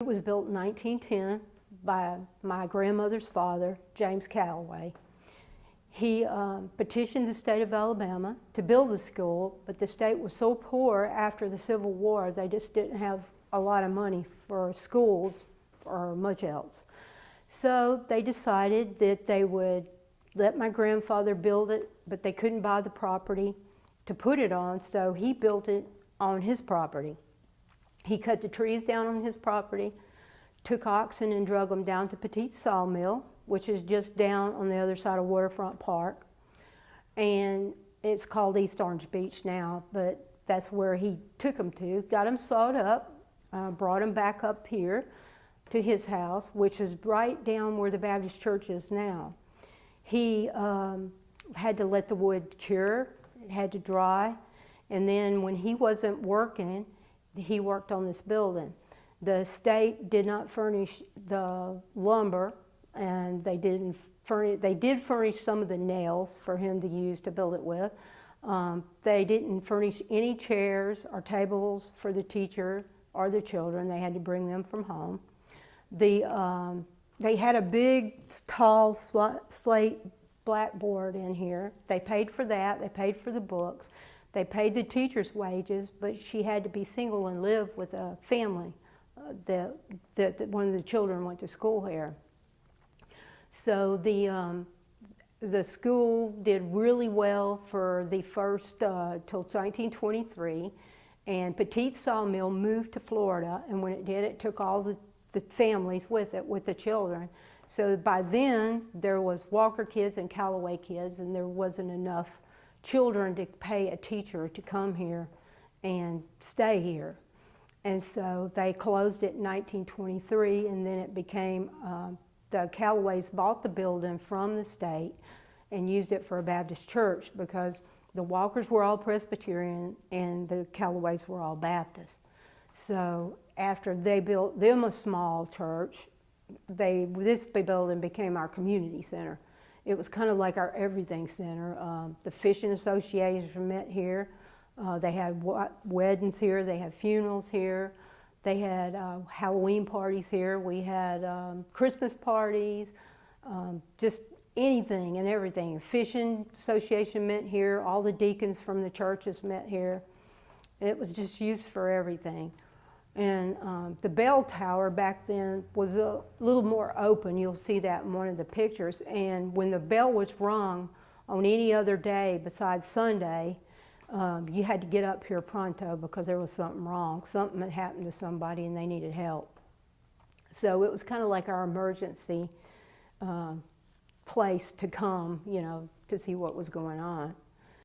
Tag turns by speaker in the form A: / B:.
A: It was built in 1910 by my grandmother's father, James Callaway. He petitioned the state of Alabama to build the school, but the state was so poor after the Civil War, they just didn't have a lot of money for schools or much else. So they decided that they would let my grandfather build it, but they couldn't buy the property to put it on, so he built it on his property. He cut the trees down on his property, took oxen and drug them down to Petite Sawmill, which is just down on the other side of Waterfront Park. And it's called East Orange Beach now, but that's where he took them to. Got them sawed up, brought them back up here to his house, which is right down where the Baptist church is now. He had to let the wood cure, it had to dry, and then when he wasn't working, he worked on this building. The state did not furnish the lumber, and they did furnish some of the nails for him to use to build it with. They didn't furnish any chairs or tables for the teacher or the children. They had to bring them from home. They had a big, tall slate blackboard in here. They paid for that. They paid for the books. They paid the teacher's wages, but she had to be single and live with a family that one of the children went to school here. So the school did really well for the first, till 1923, and Petite Sawmill moved to Florida, and when it did, it took all the families with it, with the children. So by then, there was Walker kids and Callaway kids, and there wasn't enough children to pay a teacher to come here and stay here. And so they closed it in 1923, and then it became, the Callaways bought the building from the state and used it for a Baptist church because the Walkers were all Presbyterian and the Callaways were all Baptist. So after they built them a small church, this building became our community center. It was kind of like our everything center. The Fishing Association met here. They had weddings here. They had funerals here. They had Halloween parties here. We had Christmas parties, just anything and everything. Fishing Association met here. All the deacons from the churches met here. It was just used for everything. And the bell tower back then was a little more open. You'll see that in one of the pictures. And when the bell was rung on any other day besides Sunday, you had to get up here pronto because there was something wrong. Something had happened to somebody and they needed help. So it was kind of like our emergency place to come, you know, to see what was going on.